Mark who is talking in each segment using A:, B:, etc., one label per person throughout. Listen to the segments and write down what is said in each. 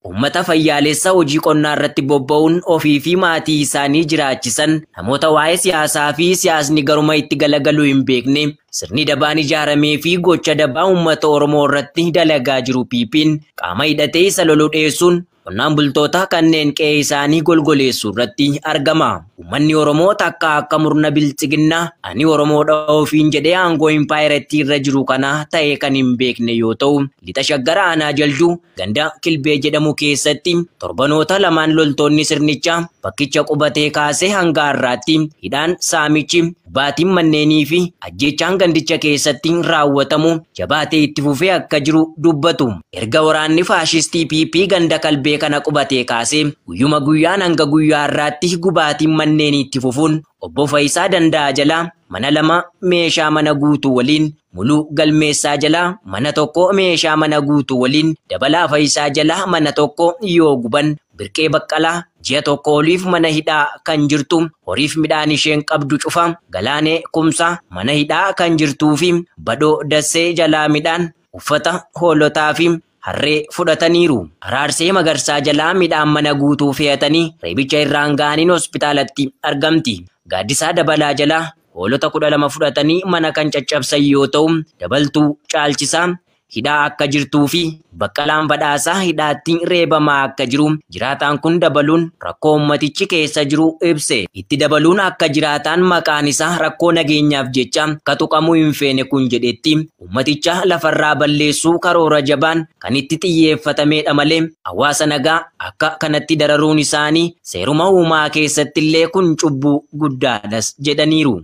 A: Ummata fayyaalessa hojii qonnaa irratti bobba'uun ofii fi maatii isaanii jiraachisan namoota waa'ee siyaasaa fi siyaasni garuma itti galagaluu hin beekne sirni dabaan ijaaramee fi gocha dabaa uummata Oromoo irratti dalagaa jiru PP'n qaama hidhatee isa loluu dhiyeessuun qonnaan bultoota kanneen qe'ee isaanii golgoleessuu irratti argama. Uummanni Oromoo takka akka murna bilchiginnaa ani Oromoodha ofiin jedhee aangoo impaayireetii irra jiru kana ta'ee kan hin beekne yoo ta'u, lixa Shaggar Aanaa Jalduu ganda Kilbee jedhamu keessatti torbanoota lamaan loltoonni sirnichaa bakkicha qubatee kaasee hanga har'aatti hidhaan saamichi baatiin manneenii fi ajjeechaan gandicha keessatti raawwatamu jabaatee itti fufee akka jiru dubbatu. Erga waraanni faashistii PP ganda Kalbee kana qubatee kaasee guyyuma guyyaan hanga guyyaa har'aatti gubaatiin manneenii itti fufuun obbo Faayisaa Danda'aa jalaa mana lama meeshaa mana guutuu waliin, Muluu Galmeessaa jalaa mana tokko meeshaa mana guutuu waliin, Dabalaa Faayisaa jalaa mana tokko yoo guban, Birqee Baqqalaa ji'a tokko oliif mana hidhaa kan jirtu, horiif midhaan isheen qabdu cufa, Galaanee Kumsaa mana hidhaa kan jirtuu fi Badoo Dassee jalaa midhaan, uffata hoolotaa fi harree fudhataniiru. Araarsee Magarsaa jalaa midhaan mana guutuu fe'atanii reebicha irraan ga'aniin hospitaalatti argamti. Gaaddisaa Dabalaa jalaa hoolota 12 fudhatanii mana kan caccabsan yoo ta'u, Dabaltuu Caalchisaa hidhaa akka jirtuu fi Baqqalaan Badhaasaa hidhaatti reebamaa akka jiru jiraataan kun dabaluun rakkoo ummatichi keessa jiru ibse. Itti dabaluun akka jiraataan maqaan isaa rakkoo nageenyaaf jecha katuqamuu hin feene kun jedhetti ummaticha lafarraa balleessuu karoora jabaan kan itti xiyyeeffatameedha malee hawaasa nagaa akka kanatti dararuun isaanii seeruma uumaa keessatti illee kun cubbuu guddaadhas jedhaniiru.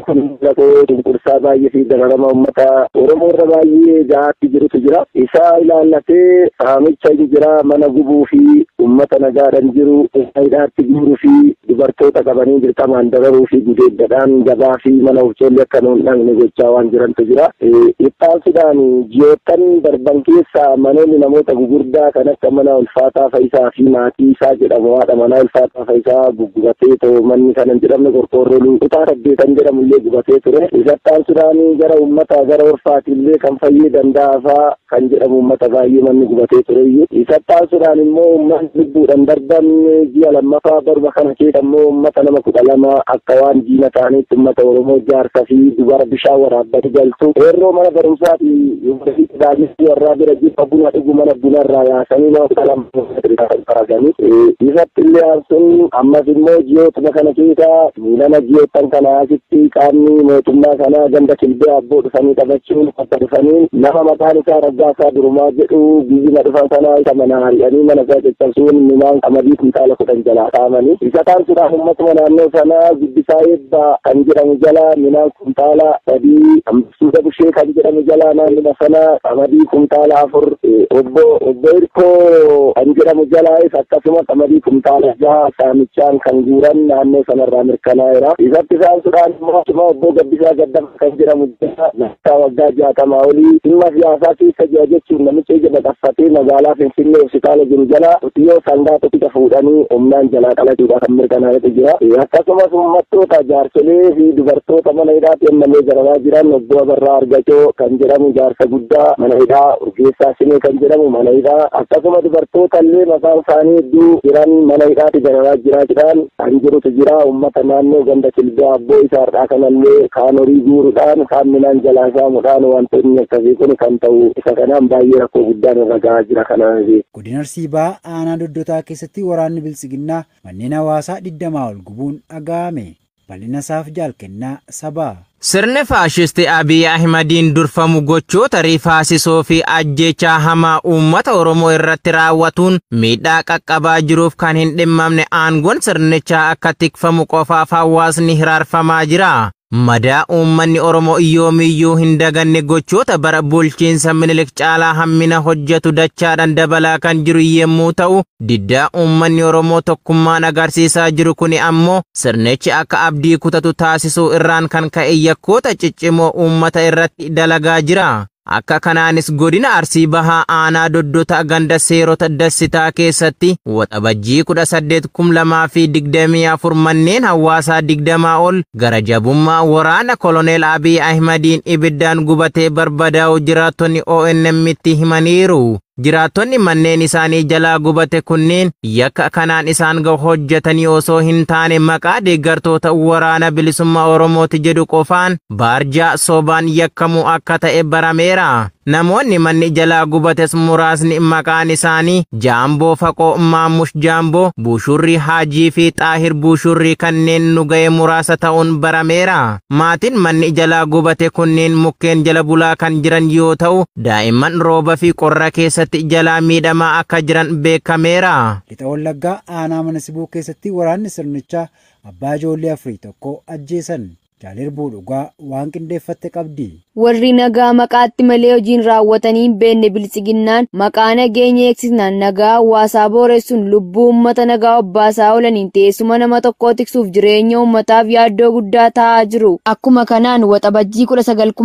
B: Dunqursaa baay'ee fi dararama uummata Oromoo irra baay'ee gahaatti jirutu jira. Isaa ilaallatee saamicha jira, mana gubuu fi uummata nagaadhaan jiru, hidhaatti guuruu fi dubartoota qabanii dirqamaan dararuu fi gudeeddadhaan gabaa fi mana ufcoollee akka nuun dhaqne gochaa waan jirantu jira. Ittaansuudhaan ji'oottan darban keessa manoonni namoota gugurdaa kan akka mana Ulfaataa Faayisaa fi maatii isaa jedhamu haadha mana Ulfaataa Faayisaa guggubatee too manni kana jedhamne qorqoorroo kutaa 8 jedhamu illee gubatee ture. Ittaansuudhaan gara uummata gara Orfaati illee kan fayyadamuu danda'aa kan jedhamu uummata baay'ee manni gubatee ture. Ittaansuudhaan immoo uummanni lubbuudhaan darban ji'a lammaffaa barba kana keessa immoo uummata nama 12 akka waan diina ta'anitti uummata Oromoo jaarsa fi dubara bishaan waraabbatee galtu. Yeroo mana barumsaati yuunivarsiitii warraa bira jiru buna dhugu mana bunarraa yaasanii nama 12 faraganii. Isatti illee aansuun ammas immoo ji'ootuma kana keessa miilana ji'oottan kana asitti qaamni mootummaa kana ganda Kilbee abboo dhufanii qabachuun qofa dhufanii nama maqaan isaa Raggaasaa Durumaa jedhu guyyuma dhufan sana isa mana hari'anii mana isaa caccabsuun midhaan qamadii kuntaala 10 jalaa qaamanii. Isa taasisuudhaan uummatuma naannoo sanaa Guddisaa Eebbaa kan jedhamu jala midhaan kuntaala 3, Suuda Bushee kan jedhamu jala naannoo sanaa qamadii kuntaala 4, obbo Irkoo kan jedhamu jala akkasuma qamadii kuntaala 6 saamichaan kan guuran naannoo sanarraa mirkanaa'eera. Isatti taasisuudhaan immoo obbo Gabbisaa Gaddafaa kan jedhamu jala waggaa 60 olii dhimma siyaasaa keessa jira jechuun namicha ija baqaffatee magaalaa Finfinnee hospitaala jiru jala qotiyyoo sangaa tokkicha fuudhanii humnaan jalaa qalachuudha kan mirkanaa'etu jira. Akkasumas uummattoota jaarsolee fi dubartoota mana hidhaatti ammallee dararaa jiran obbo Abarraa Argachoo kan jedhamu jaarsa guddaa mana hidhaa Urgeessaa Simee kan jedhamu mana hidhaa akkasuma dubartoota illee maqaan isaanii hedduu jiran mana hidhaatti dararaa jiraachuudhaan kan jirutu jira. Uummata naannoo ganda Kilbee abboo isaarraa kanallee kaan horii guuruudhaan kaan midhaan jalaa saamuudhaan wantoonni akkasii kun kan ta'u isa kanaan baay'ee rakkoo guddaan irra gahaa jira kanaan.
C: Godina Arsii Bahaa aanaa Doddotaa keessatti waraanni bilchiginnaa manneen hawaasaa 20 ol gubuun dhaga'ame. Bal'ina isaaf jaalkennaa sabaa.
D: Sirni faashistii Abiy Ahimadiin durfamu gochoota rifaasisoo fi ajjeechaa hamaa uummata Oromoo irratti raawwatuun miidhaa qaqqabaa jiruuf kan hin dhimmamne aangoon sirnichaa akka tikfamu qofaaf hawaasni hiraarfamaa jira. Madaa uummanni Oromoo yoomiyyuu hin daganne gochoota bara bulchiinsa Minilik caalaa hammina hojjetu dachaadhaan dabalaa kan jiru yemmuu ta'u, diddaa uummanni Oromoo tokkummaan agarsiisaa jiru kuni ammoo sirnichi akka abdii kutatu taasisuu irraan kan ka'e yakkoota ciccimoo uummata irratti dalagaa jira. Akka kanaanis godina Arsii Bahaa aanaa Doddota ganda seerota Dassitaa keessatti waxabajjii 18,2024 manneen hawaasaa 20 ol gara jabummaa waraana Koloneel Abiy Ahmadiin ibiddaan gubatee barbadaa'u jiraattonni ONM'tti himaniiru. Jiraattonni manneen isaanii jalaa gubate kunneen yakka kanaan isaan hojjetanii osoo hin taane maqaa deeggartoota waraana bilisummaa Oromooti jedhu qofaan baarjaa sobaan yakkamuu akka ta'e barameera. Namoonni manni jalaa gubates muraasni maqaan isaanii Jaamboo Faqoo Maamush Jaamboo, Buushurrii Haajii fi Xaahir Buushurrii kanneen nu ga'e muraasa ta'uun barameera. Maatiin manni jalaa gubate kunneen mukkeen jala bulaa kan jiran yoo ta'u, daa'imman rooba fi qorra keessatti jalaa miidhamaa akka jiran beekameera.
C: Lixa Wallaggaa aanaa mana Sibuu keessatti waraanni sirnichaa abbaa ijoollee afurii tokko ajjeesan. Jaalirbu dhugaa waan qindeeffatte qabdi.
E: Warri nagaa maqaatti malee hojiin raawwatanii hin beekne bilisiginnaan maqaa nageenya eegsisnaan nagaa hawaasaa booressuun lubbuu uummata nagaa obbaasaa oolaniin teessuma nama tokkoo tiksuuf jireenya uummataaf yaaddoo guddaa ta'aa jiru. Akkuma kanaan waxabajjii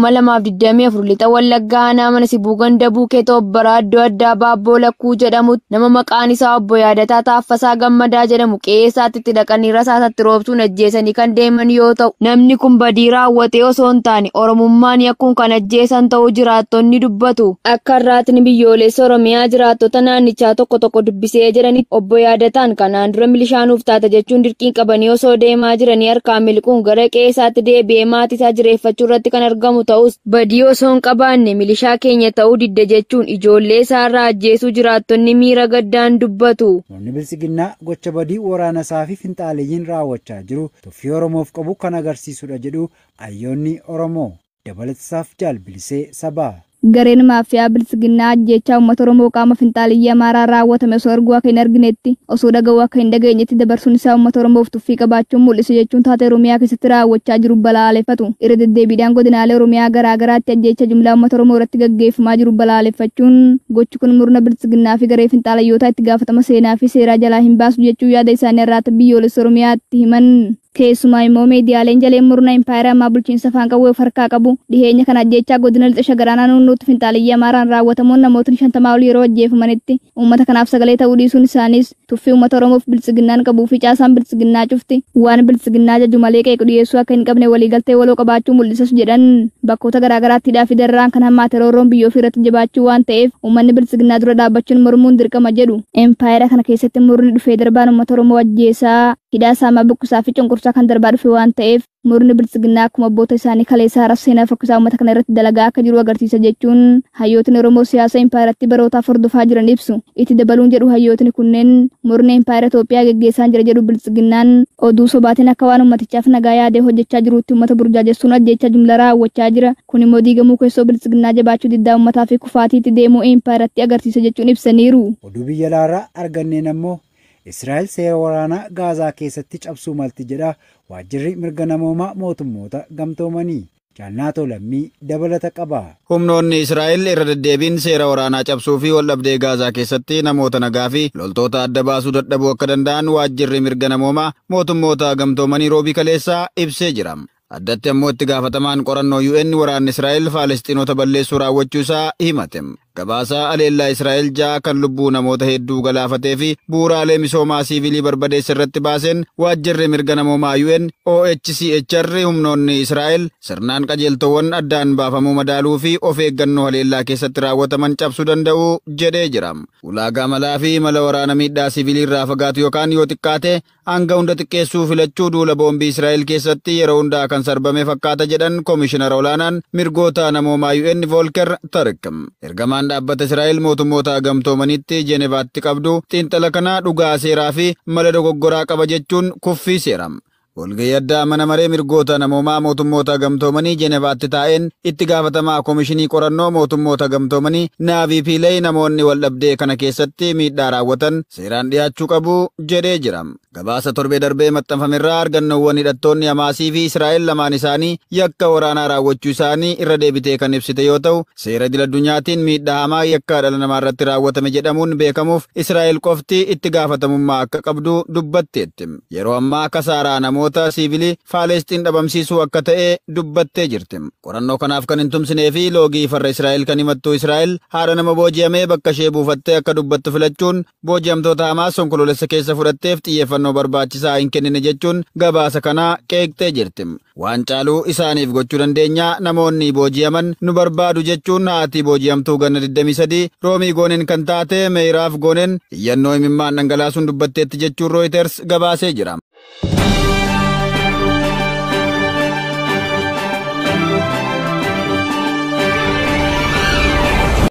E: 19,2024 lixa Wallaggaa aanaa mana Sibuu ganda buukee Toobbaraa iddoo addaa Baabboo Lakkuu jedhamutti nama maqaan isaa obbo Yaadataa Taaffasaa Gammadaa jedhamu qe'eessaatti itti dhaqanii rasaasatti roobsuun ajjeesanii kan deeman yoo ta'u, namni kun badii raawwatee osoo hin taane Oromummaan yakkuun kan ajjeesan ta'uu jiraattonni dubbatu. Akka irraatni biyyoolessa Oromiyaa jiraattota naannichaa tokko tokko dubbisee jedhanitti obbo Yaadataan kanaan dura milishaanuuf taata jechuun dirqiin qabanii osoo deemaa jiranii harkaan miliquun gara qe'eessaatti deebi'ee maatii isaa jireeffachuu irratti kan argamu ta'us badii osoo hin qabaanne milishaa keenya ta'uu didde jechuun ijoollee isaarraa ajjeesuu jiraattonni miira gaddaan dubbatu.
C: Namni bilisiginnaa gocha badii waraana isaa fi finxaaleeyyiin raawwachaa jiru tuffii Oromoof qabu kan agarsiisudha jedhu hayyoonni Oromoo. Dabalatasaaf jaalbilisee sabaa.
F: Gareen maafiyaa bilisiginnaa ajjechaa uummata Oromoo qaama finxaaliyyaa Amaaraa raawwatame osoo arguu akka hin arginetti osoo dhaga'uu akka hin dhageenyetti dabarsuun isaa uummata Oromoof tuffii qabaachuun mul'isu jechuun taatee Oromiyaa keessatti raawwachaa jiru balaaleffatu. Irra deddeebiidhaan godinaalee Oromiyaa garaa garaatti ajjecha jumlaa uummata Oromoo irratti gaggeeffamaa jiru balaaleffachuun gochi kun murna bilisiginnaa fi garee finxaalayyootaa itti gaafatama seenaa fi seeraa jalaa hin baasu jechuu yaada isaanii irratti biyyoolessa Oromiyaatti himan. Keessumaa immoo miidiyaaleen jaleen murna impaayera ammaa bulchiinsa afaan qawwee of harkaa qabu dhiheenya kana ajjechaa godina lixa shagaraa naannootti finxaaliyyaa Amaaraan raawwatamuun namootni 50 ol yeroo ajjeefamanitti uummata kanaaf sagalee ta'uu dhiisuun isaanis tuffii uummata Oromoof bilisiginnaan qabuu fi caasaan bilisiginnaa cufti waan bilisiginnaa jaju malee qeequ dhiyeessuu akka hin qabne waliigaltee waloo qabaachuu mul'isas jedhan. Bakkoota garaa garaatti hidhaa fi dararaan kan hammaate roorroon biyya ofii irratti jabaachuu waan ta'eef uummanni bilisiginnaa dura dhaabbachuun mormuun dirqama jedhu. Impaayera kana keessatti murni dhufee darbaan uummata Oromoo ajjeesaa hidhaa saamaa buqqisaa fi cunqursaa kan darbaa dhufe waan ta'eef murni bilisiginnaa akkuma abboota isaanii kaleessaa seenaa fokkisaa uummata kana irratti dalagaa akka jiru agarsiisa jechuun hayyootni Oromoo siyaasa impaayeratti barootaaf hordofaa jiran ibsu. Itti dabaluun jedhu hayyootni kunneen murni impaayera Itoophiyaa geggeessaa jira jedhu bilisiginnaan oduu sobaatiin akka waan ummatichaaf nagaa yaadee hojjechaa jiruutti uummata burjaajessuun ajjecha jumla raawwachaa jira. Kun immoo diigamuu keessoo bilisiginnaa jabaachuu diddaa uummataa fi kufaatiitti deemuu impaayeratti agarsiisa jechuun ibsaniiru.
C: Oduu biyya alaarraa arganneen ammoo Israa'el seera waraanaa Gaazaa keessatti cabsuu malti jedha waajjirri mirga namoomaa mootummoota gamtoomanii. Jaalnaatoo Lammii dabalata qaba.
G: Humnoonni Israa'el irra deddeebiin seera waraanaa cabsuu fi waldhabdee Gaazaa keessatti namoota nagaa fi loltoota adda baasuu dadhabuu akka danda'an waajjirri mirga namoomaa mootummoota gamtoomanii roobii kaleessaa ibsee jira. Addatti ammoo itti gaafatamaan qorannoo UN waraanni Israa'el Faalestiinota balleessuu raawwachuu isaa himate. Gabaasaa aleellaa Israa'el ja'a kan lubbuu namoota hedduu galaafatee fi bu'uuraalee misoomaa siivilii barbadeessa irratti baaseen waajjirri mirga namoomaa UN OHCHR humnoonni Israa'el sirnaan qajeeltowwan addaan baafamuu madaaluu fi of eeggannoo aleellaa keessatti raawwataman cabsuu danda'u jedhee jira. Ulaagaa malaa fi mala waraana miidhaa siivilii irraa fagaatu yookaan yoo xiqqaate hanga hunda xiqqeessuu filachuu duula boombii Israa'el keessatti yeroo hundaa kan sarbame fakkaata jedhan Koomishinara olaanaan mirgoota namoomaa UN Volker Turk. Ergamaan dhaabbata Israa'el mootummoota gamtoomanitti Jenevaatti qabdu xiinxala kana dhugaa seeraa fi mala dogoggoraa qaba jechuun kuffiseera. Walgahii addaa mana maree mirgoota namoomaa mootummoota gamtoomanii Jenevaatti taa'een itti gaafatamaa Koomishinii qorannoo mootummoota gamtoomanii Naavi Piiley namoonni waldhabdee kana keessatti miidhaa raawwatan seeraan dhiyaachuu qabu jedhee jira. Gabaasa torbee darbee maxxanfamerraa argannoowwan hidhattoonni Hamaasii fi Israa'el lamaan isaanii yakka waraanaa raawwachuu isaanii irra deebitee kan ibsite yoo ta'u, seera idil-addunyaatiin miidhaa hamaa yakka dhala namaa irratti raawwatame jedhamuun beekamuuf Israa'el qofti itti gaafatamummaa akka qabdu dubbatteetti. Yeroo ammaa kasaaraa namoota namoota siivilii Faalestiin dhabamsiisuu akka ta'e dubbattee jirti. Qorannoo kanaaf kan hin tumsinee fi loogii farra Israa'el kan himattu Israa'el haadha nama booji'amee bakka ishee buufattee akka dubbattu filachuun booji'amtoota Hamaas onkoloolessa keessa fudhatteef xiyyeeffannoo barbaachisaa hin kennine jechuun gabaasa kana qeeqxee jirti. Waan caaluu isaaniif gochuu dandeenya namoonni booji'aman nu barbaadu jechuun haati booji'amtuu ganna 23 Roomii Goonen kan taate Meeraaf Goonen iyyannoo imimmaan dhangalaasuun dubbatteetti jechuun Reuters gabaasee jira.